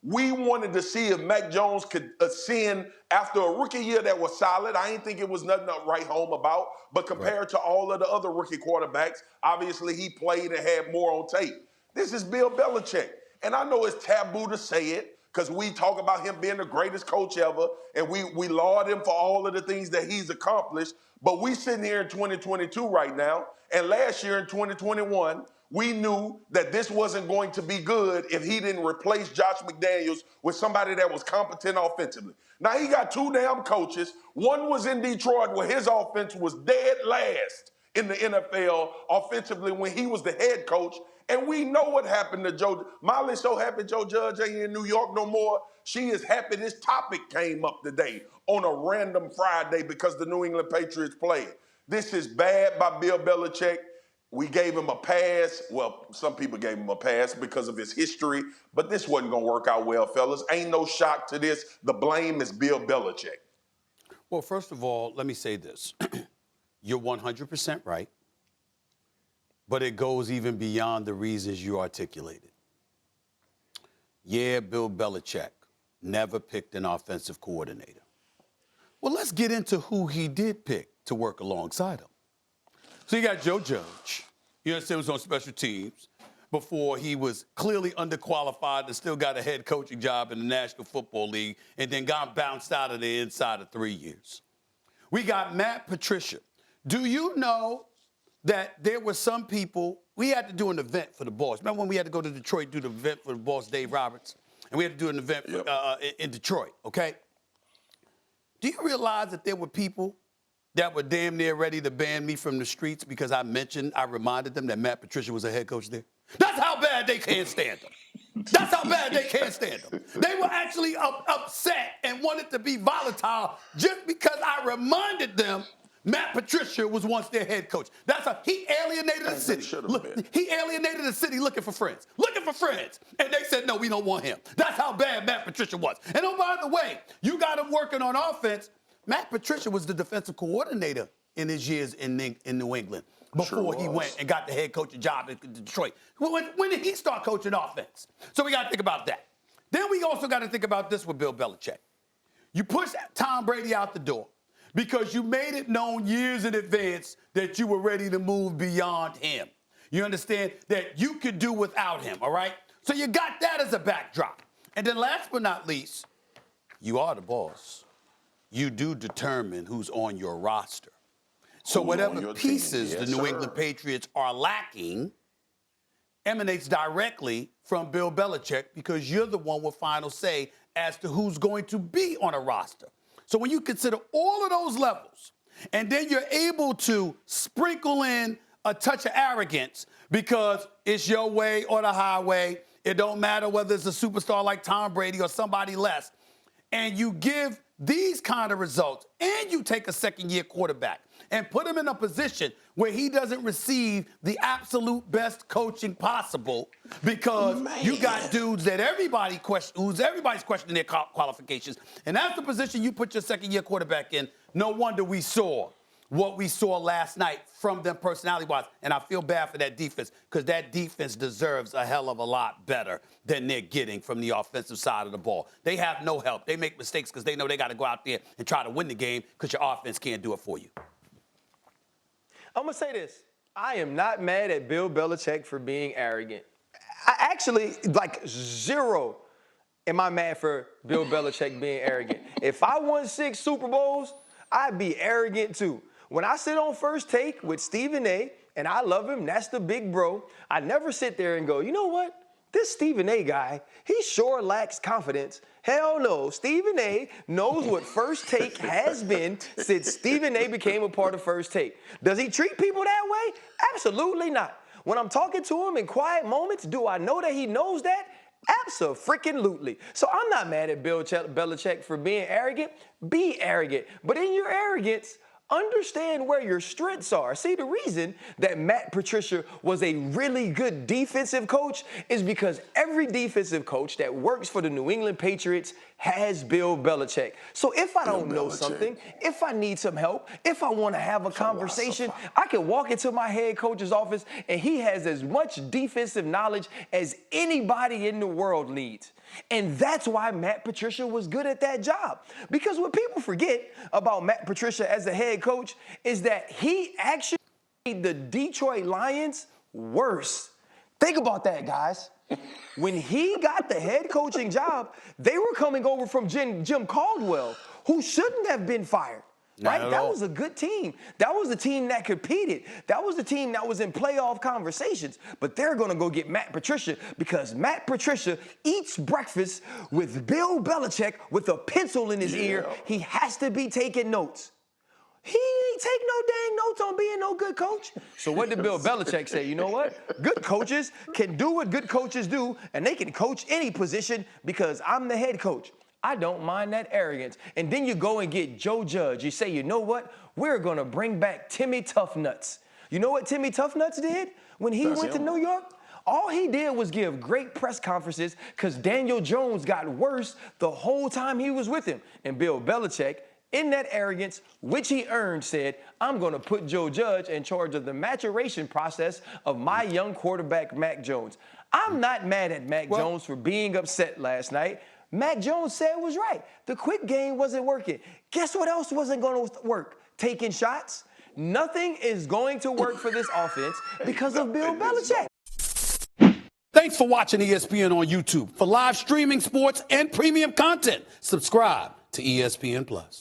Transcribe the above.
We wanted to see if Mac Jones could ascend after a rookie year that was solid. I ain't think it was nothing to write home about. But compared to all of the other rookie quarterbacks, obviously he played and had more on tape. This is Bill Belichick. And I know it's taboo to say it because we talk about him being the greatest coach ever and we laud him for all of the things that he's accomplished. But we sitting here in 2022 right now, and last year in 2021, we knew that this wasn't going to be good if he didn't replace Josh McDaniels with somebody that was competent offensively. Now, he got two damn coaches. One was in Detroit where his offense was dead last in the NFL offensively when he was the head coach. And we know what happened to Joe. Molly's so happy Joe Judge ain't in New York no more. She is happy this topic came up today on a random Friday because the New England Patriots played. This is bad by Bill Belichick. We gave him a pass. Well, some people gave him a pass because of his history, but this wasn't going to work out well, fellas. Ain't no shock to this. The blame is Bill Belichick. Well, first of all, let me say this. You're 100% right, but it goes even beyond the reasons you articulated. Yeah, Bill Belichick never picked an offensive coordinator. Well, let's get into who he did pick to work alongside him. So you got Joe Judge. You understand, was on special teams before he was clearly underqualified and still got a head coaching job in the National Football League and then got bounced out of there inside of 3 years. We got Matt Patricia. Do you know that there were some people, we had to do an event for the boss. Remember when we had to go to Detroit, do the event for the boss, Dave Roberts? And we had to do an event in Detroit, okay? Do you realize that there were people that were damn near ready to ban me from the streets because I reminded them that Matt Patricia was a head coach there? That's how bad they can't stand him. That's how bad they can't stand him. They were actually upset and wanted to be volatile just because I reminded them Matt Patricia was once their head coach. That's how he alienated the city. He alienated the city looking for friends. And they said, no, we don't want him. That's how bad Matt Patricia was. And oh, by the way, you got him working on offense. Matt Patricia was the defensive coordinator in his years in New England before he went and got the head coaching job in Detroit. When did he start coaching offense? So we got to think about that. Then we also got to think about this with Bill Belichick. You pushed Tom Brady out the door because you made it known years in advance that you were ready to move beyond him. You understand that you could do without him, all right? So you got that as a backdrop. And then last but not least, you are the boss. You do determine who's on your roster. So whatever pieces the New England Patriots are lacking emanates directly from Bill Belichick because you're the one with final say as to who's going to be on a roster. So when you consider all of those levels, and then you're able to sprinkle in a touch of arrogance because it's your way or the highway, it don't matter whether it's a superstar like Tom Brady or somebody less, and you give these kind of results, and you take a second-year quarterback and put him in a position where he doesn't receive the absolute best coaching possible because you got dudes that everybody's questioning their qualifications. And that's the position you put your second-year quarterback in. No wonder we saw what we saw last night from them personality-wise. And I feel bad for that defense because that defense deserves a hell of a lot better than they're getting from the offensive side of the ball. They have no help. They make mistakes because they know they got to go out there and try to win the game because your offense can't do it for you. I'm going to say this. I am not mad at Bill Belichick for being arrogant. I actually, zero am I mad for Bill Belichick being arrogant. If I won 6 Super Bowls, I'd be arrogant too. When I sit on First Take with Stephen A., and I love him, that's the big bro, I never sit there and go, you know what? This Stephen A. guy, he sure lacks confidence. Hell no. Stephen A. knows what First Take has been since Stephen A. became a part of First Take. Does he treat people that way? Absolutely not. When I'm talking to him in quiet moments, do I know that he knows that? Abso-freaking-lutely. So I'm not mad at Bill Belichick for being arrogant. Be arrogant. But in your arrogance, understand where your strengths are. See, the reason that Matt Patricia was a really good defensive coach is because every defensive coach that works for the New England Patriots has Bill Belichick. So if I don't know something, if I need some help, if I want to have a conversation, I can walk into my head coach's office and he has as much defensive knowledge as anybody in the world needs. And that's why Matt Patricia was good at that job. Because what people forget about Matt Patricia as a head coach is that he actually made the Detroit Lions worse. Think about that, guys. When he got the head coaching job, they were coming over from Jim Caldwell, who shouldn't have been fired. Right? That was a good team. That was the team that competed. That was the team that was in playoff conversations. But they're going to go get Matt Patricia because Matt Patricia eats breakfast with Bill Belichick with a pencil in his ear. He has to be taking notes. He ain't take no dang notes on being no good coach. So what did Bill Belichick say? You know what? Good coaches can do what good coaches do, and they can coach any position because I'm the head coach. I don't mind that arrogance. And then you go and get Joe Judge. You say, you know what? We're going to bring back Timmy Toughnuts. You know what Timmy Toughnuts did when he went to New York? All he did was give great press conferences because Daniel Jones got worse the whole time he was with him. And Bill Belichick, in that arrogance, which he earned, said, I'm going to put Joe Judge in charge of the maturation process of my young quarterback, Mac Jones. I'm not mad at Mac Jones for being upset last night. Mac Jones said it was right. The quick game wasn't working. Guess what else wasn't going to work? Taking shots. Nothing is going to work for this offense because of Bill Belichick. Thanks for watching ESPN on YouTube. For live streaming sports and premium content, subscribe to ESPN Plus.